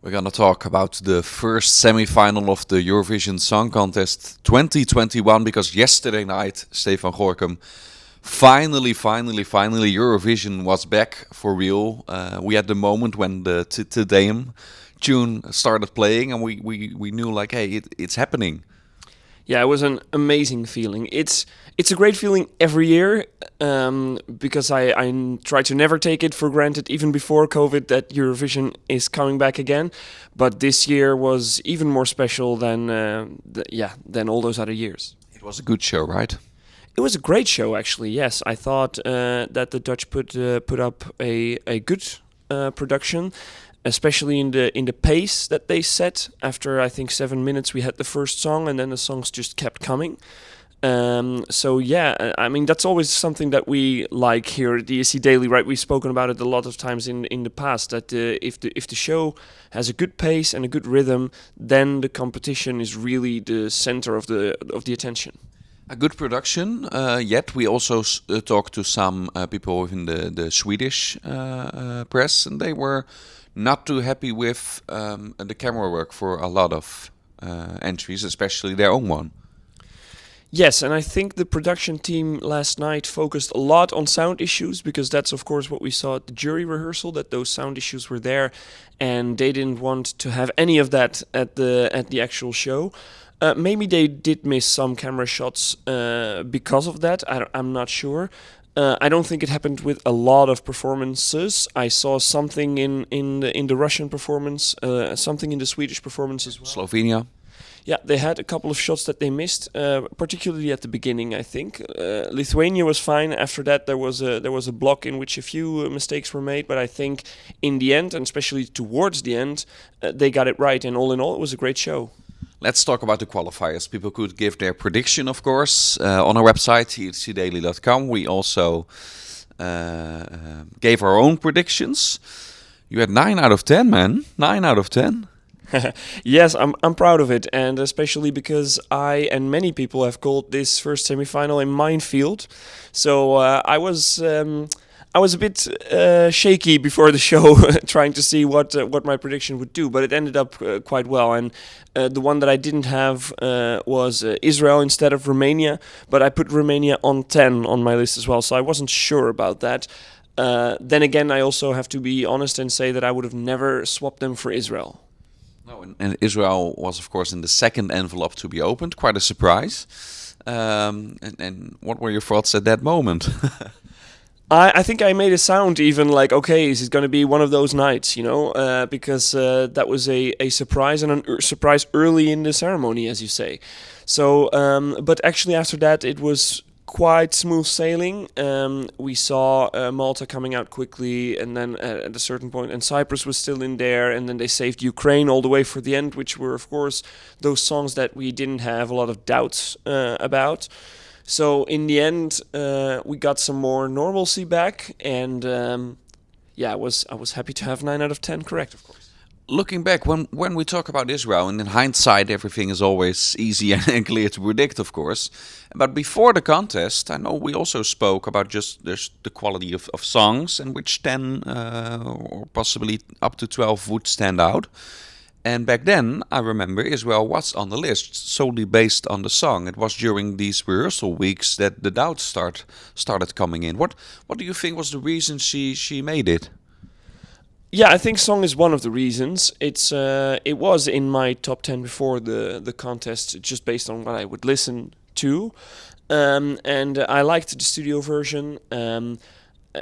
We're gonna talk about the first semi-final of the Eurovision Song Contest 2021 because yesterday night, Stefan Gorkum, finally, Eurovision was back for real. We had the moment when the Te Deum tune started playing, and we knew like, hey, it's happening. Yeah, it was an amazing feeling. It's a great feeling every year because I try to never take it for granted, even before COVID, that Eurovision is coming back again. But this year was even more special than all those other years. It was a good show, right? It was a great show, actually. Yes, I thought that the Dutch put up a good production, especially in the pace that they set. After I think 7 minutes, we had the first song, and then the songs just kept coming. So yeah, I mean that's always something that we like here at the ESCDaily, right? We've spoken about it a lot of times in the past. That if the show has a good pace and a good rhythm, then the competition is really the center of the attention. A good production, yet we also talked to some people in the Swedish press, and they were not too happy with the camera work for a lot of entries, especially their own one. Yes, and I think the production team last night focused a lot on sound issues, because that's of course what we saw at the jury rehearsal, that those sound issues were there, and they didn't want to have any of that at the actual show. Maybe they did miss some camera shots because of that. I'm not sure. I don't think it happened with a lot of performances. I saw something in the Russian performance, something in the Swedish performance as well. Slovenia. Yeah, they had a couple of shots that they missed, particularly at the beginning, I think. Lithuania was fine. After that, there was a block in which a few mistakes were made, but I think in the end, and especially towards the end, they got it right. And all in all, it was a great show. Let's talk about the qualifiers. People could give their prediction, of course, on our website, ESCDaily.com. We also gave our own predictions. You had 9 out of 10, man. 9 out of 10. Yes, I'm proud of it, and especially because I and many people have called this first semi-final a minefield. So I was a bit shaky before the show, trying to see what my prediction would do, but it ended up quite well. And the one that I didn't have was Israel instead of Romania, but I put Romania on 10 on my list as well, so I wasn't sure about that. Then again, I also have to be honest and say that I would have never swapped them for Israel. No, and Israel was, of course, in the second envelope to be opened. Quite a surprise. And what were your thoughts at that moment? I think I made a sound even like, okay, is it going to be one of those nights, because that was a surprise, and a surprise early in the ceremony, as you say. So, but actually after that, it was quite smooth sailing. We saw Malta coming out quickly, and then at a certain point, and Cyprus was still in there, and then they saved Ukraine all the way for the end, which were, of course, those songs that we didn't have a lot of doubts about. So in the end, we got some more normalcy back, and I was happy to have 9 out of 10 correct, of course. Looking back, when we talk about Israel, and in hindsight, everything is always easy and clear to predict, of course. But before the contest, I know we also spoke about just the quality of songs, and which 10 or possibly up to 12 would stand out. And back then, I remember Israel was on the list solely based on the song. It was during these rehearsal weeks that the doubts started coming in. What do you think was the reason she made it? Yeah, I think song is one of the reasons. It was in my top 10 before the contest, just based on what I would listen to, and I liked the studio version.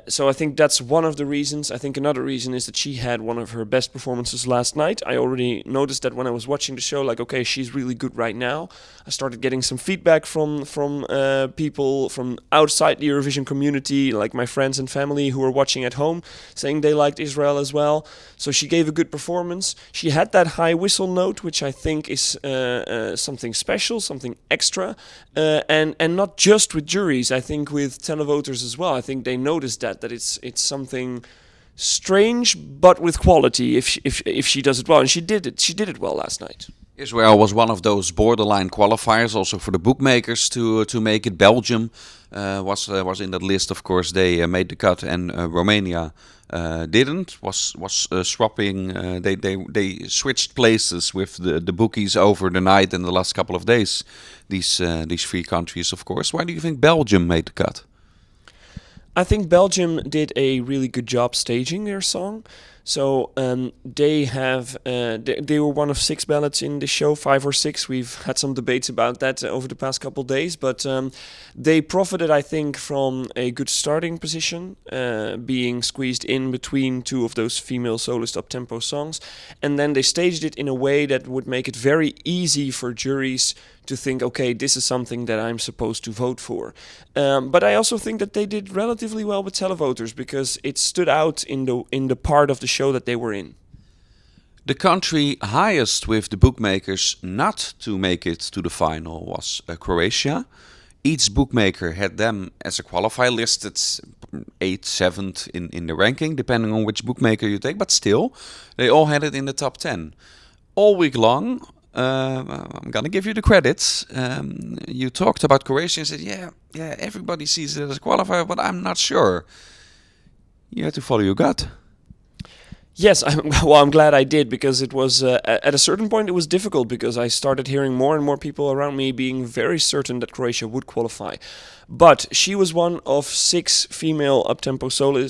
So I think that's one of the reasons. I think another reason is that she had one of her best performances last night. I already noticed that when I was watching the show, like, okay, she's really good right now. I started getting some feedback from people from outside the Eurovision community, like my friends and family who were watching at home, saying they liked Israel as well. So she gave a good performance. She had that high whistle note, which I think is something special, something extra, and not just with juries. I think with televoters as well. I think they noticed that it's something strange, but with quality. If she does it well, and she did it well last night. Israel was one of those borderline qualifiers, also for the bookmakers to make it. Belgium was in that list, of course. They made the cut, and Romania didn't. Was swapping. They switched places with the bookies over the night and the last couple of days. These three countries, of course. Why do you think Belgium made the cut? I think Belgium did a really good job staging their song. So they were one of 6 ballads in the show, 5 or 6. We've had some debates about that over the past couple of days, but they profited, I think, from a good starting position, being squeezed in between 2 of those female soloist up-tempo songs, and then they staged it in a way that would make it very easy for juries to think, okay, this is something that I'm supposed to vote for. But I also think that they did relatively well with televoters, because it stood out in the part of the show that they were in. The country highest with the bookmakers not to make it to the final was Croatia. Each bookmaker had them as a qualifier, listed 8th, 7th in the ranking, depending on which bookmaker you take. But still, they all had it in the top 10. All week long, I'm gonna give you the credits. You talked about Croatia and said, yeah, everybody sees it as a qualifier, but I'm not sure. You have to follow your gut. Yes, I'm glad I did, because it was at a certain point it was difficult, because I started hearing more and more people around me being very certain that Croatia would qualify. But she was one of 6 female up-tempo solo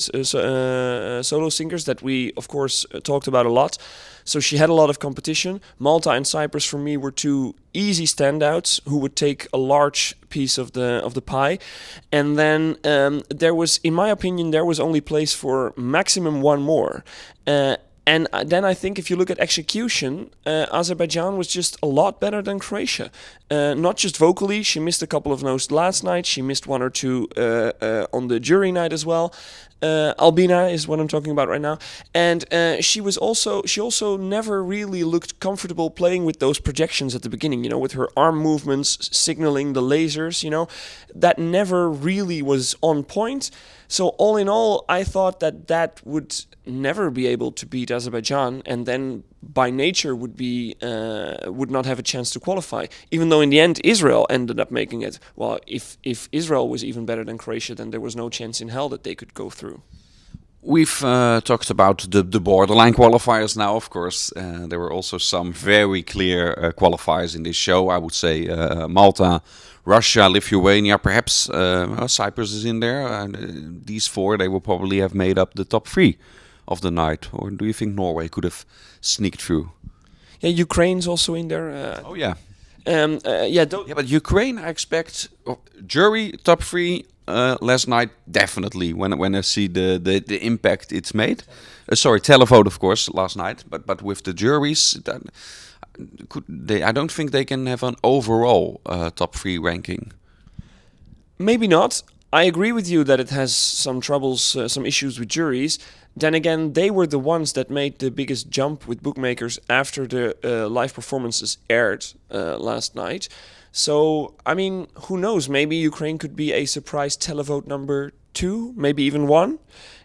singers that we, of course, talked about a lot. So she had a lot of competition. Malta and Cyprus, for me, were 2 easy standouts who would take a large piece of the pie. And then there was, in my opinion, there was only place for maximum 1 more. And then I think if you look at execution, Azerbaijan was just a lot better than Croatia. Not just vocally, she missed a couple of notes last night. She missed 1 or 2 on the jury night as well. Albina is what I'm talking about right now. And she also never really looked comfortable playing with those projections at the beginning, with her arm movements signaling the lasers, that never really was on point. So all in all, I thought that would never be able to beat Azerbaijan, and then by nature would not have a chance to qualify. Even though in the end Israel ended up making it. Well, if Israel was even better than Croatia, then there was no chance in hell that they could go through. We've talked about the borderline qualifiers now, of course. There were also some very clear qualifiers in this show. I would say Malta, Russia, Lithuania, perhaps Cyprus is in there. These 4, they will probably have made up the top 3 of the night. Or do you think Norway could have sneaked through? Yeah, Ukraine's also in there. Oh yeah. Yeah, but Ukraine, I expect jury top 3 last night definitely. When I see the impact it's made. Televote, of course, last night. But with the juries, I don't think they can have an overall top 3 ranking. Maybe not. I agree with you that it has some troubles, some issues with juries. Then again, they were the ones that made the biggest jump with bookmakers after the live performances aired last night. So, I mean, who knows? Maybe Ukraine could be a surprise televote number 2, maybe even 1.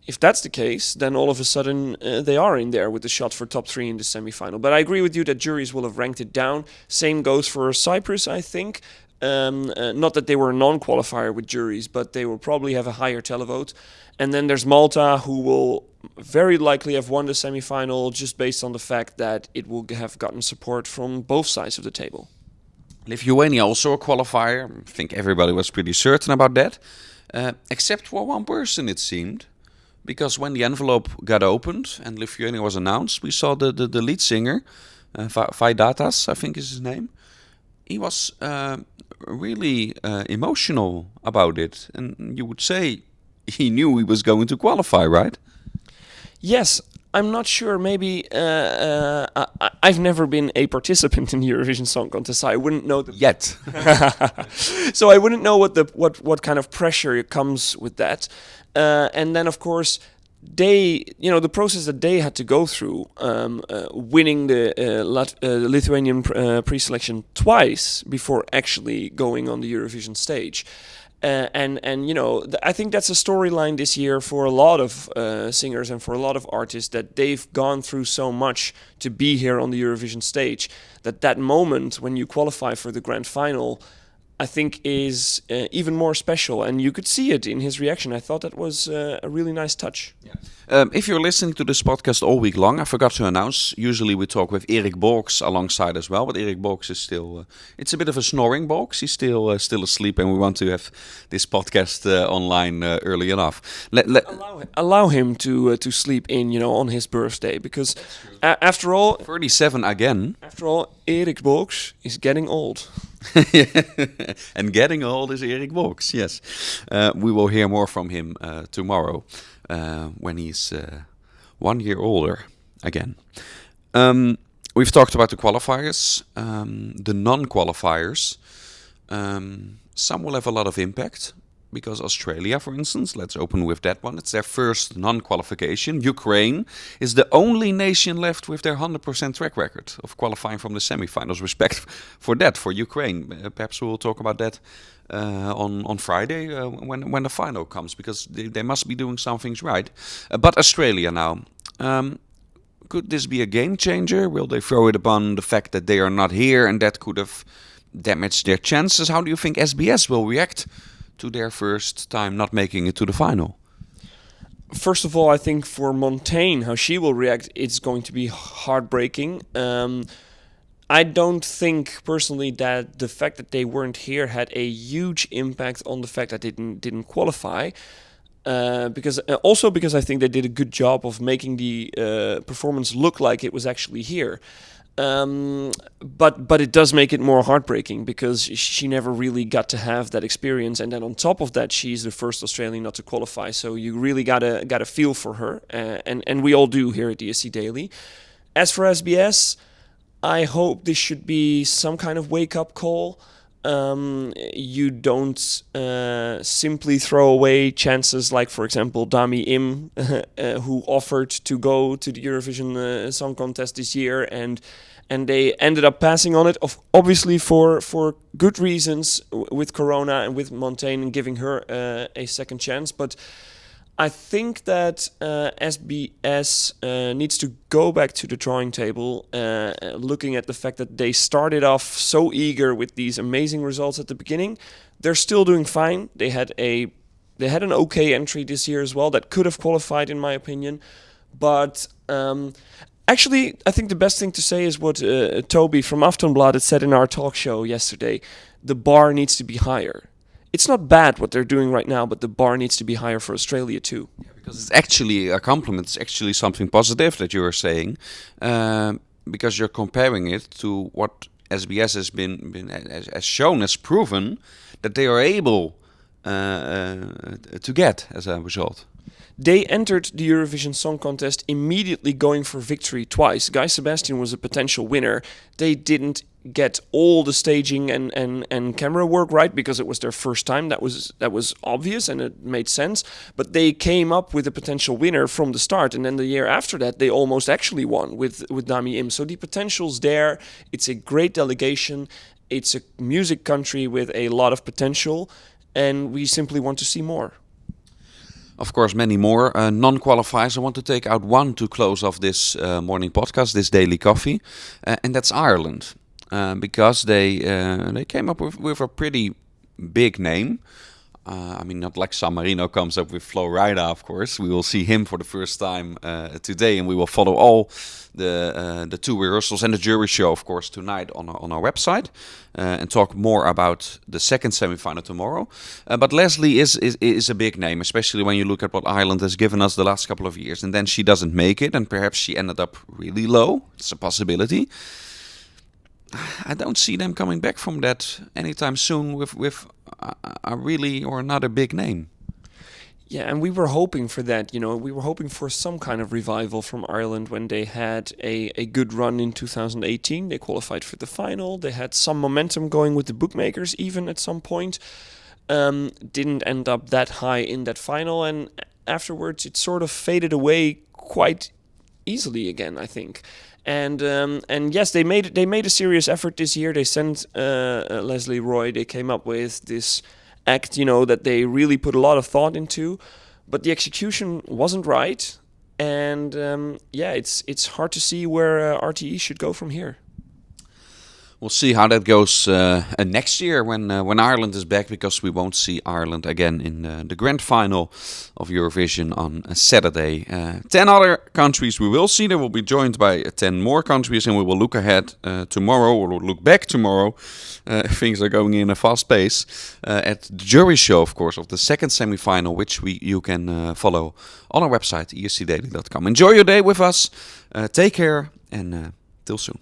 If that's the case, then all of a sudden they are in there with the shot for top 3 in the semifinal. But I agree with you that juries will have ranked it down. Same goes for Cyprus, I think. Not that they were a non-qualifier with juries, but they will probably have a higher televote. And then there's Malta, who will very likely have won the semifinal just based on the fact that it will have gotten support from both sides of the table. Lithuania also a qualifier. I think everybody was pretty certain about that. Except for 1 person, it seemed. Because when the envelope got opened and Lithuania was announced, we saw the lead singer, Vaidatas, I think is his name. He was really emotional about it. And you would say he knew he was going to qualify, right? Yes, I'm not sure. Maybe I've never been a participant in the Eurovision Song Contest, so I wouldn't know yet. So I wouldn't know what kind of pressure comes with that. And then, of course, the process that they had to go through, winning the Lithuanian pre-selection twice before actually going on the Eurovision stage. And you know, I think that's a storyline this year for a lot of singers and for a lot of artists, that they've gone through so much to be here on the Eurovision stage, that moment when you qualify for the grand final, I think is even more special, and you could see it in his reaction. I thought that was a really nice touch. Yeah. If you're listening to this podcast all week long, I forgot to announce. Usually we talk with Erik Bolks alongside as well, but Erik Bolks is still. It's a bit of a snoring Bolks. He's still asleep, and we want to have this podcast online early enough. Allow him to sleep in, you know, on his birthday, because after all, 37 again. After all, Erik Bolks is getting old. And getting old is Erik Bolks, yes. We will hear more from him tomorrow when he's 1 year older again. We've talked about the qualifiers, the non-qualifiers. Some will have a lot of impact, because Australia, for instance, let's open with that one. It's their first non-qualification. Ukraine is the only nation left with their 100% track record of qualifying from the semi-finals. Respect for that, for Ukraine. Perhaps we'll talk about that on Friday when the final comes, because they must be doing some things right. But Australia now. Could this be a game changer? Will they throw it upon the fact that they are not here and that could have damaged their chances? How do you think SBS will react to their first time not making it to the final? First of all, I think for Montaigne, how she will react, it's going to be heartbreaking. I don't think personally that the fact that they weren't here had a huge impact on the fact that they didn't qualify. Because I think they did a good job of making the performance look like it was actually here. But it does make it more heartbreaking, because she never really got to have that experience, and then on top of that, she's the first Australian not to qualify. So you really gotta feel for her, and we all do here at ESCDaily. As for SBS, I hope this should be some kind of wake-up call. You don't simply throw away chances like, for example, Dami Im, who offered to go to the Eurovision Song Contest this year, and they ended up passing on it, obviously for good reasons, with Corona and with Montaigne, and giving her a second chance. But I think that SBS needs to go back to the drawing table, looking at the fact that they started off so eager with these amazing results at the beginning. They're still doing fine. They had an okay entry this year as well that could have qualified, in my opinion. But actually, I think the best thing to say is what Toby from Aftonbladet said in our talk show yesterday. The bar needs to be higher. It's not bad what they're doing right now, but the bar needs to be higher for Australia too. Yeah, because it's actually a compliment. It's actually something positive that you are saying, because you're comparing it to what SBS has shown, has proven that they are able to get as a result. They entered the Eurovision Song Contest immediately going for victory twice. Guy Sebastian was a potential winner. They didn't get all the staging and camera work right, because it was their first time. That was obvious and it made sense. But they came up with a potential winner from the start. And then the year after that, they almost actually won with Dami Im. So the potential's there. It's a great delegation. It's a music country with a lot of potential. And we simply want to see more. Of course, many more non-qualifiers. I want to take out one to close off this morning podcast, this daily coffee, and that's Ireland, because they came up with a pretty big name. I mean, not like San Marino comes up with Flo Rida, of course. We will see him for the first time today, and we will follow all the two rehearsals and the jury show, of course, tonight on our website, and talk more about the second semi-final tomorrow. But Leslie is a big name, especially when you look at what Ireland has given us the last couple of years, and then she doesn't make it, and perhaps she ended up really low. It's a possibility. I don't see them coming back from that anytime soon with a really or another big name. Yeah, and we were hoping for that. We were hoping for some kind of revival from Ireland when they had a good run in 2018. They qualified for the final. They had some momentum going with the bookmakers even at some point. Didn't end up that high in that final, and afterwards it sort of faded away quite easily again, I think. And yes, they made a serious effort this year. They sent Leslie Roy. They came up with this act, that they really put a lot of thought into, but the execution wasn't right. And it's hard to see where RTE should go from here. We'll see how that goes next year when Ireland is back, because we won't see Ireland again in the grand final of Eurovision on a Saturday. 10 other countries we will see. They will be joined by 10 more countries, and we will look ahead tomorrow, or we'll look back tomorrow. Things are going in a fast pace at the jury show, of course, of the second semi-final, which you can follow on our website, escdaily.com. Enjoy your day with us. Take care, and till soon.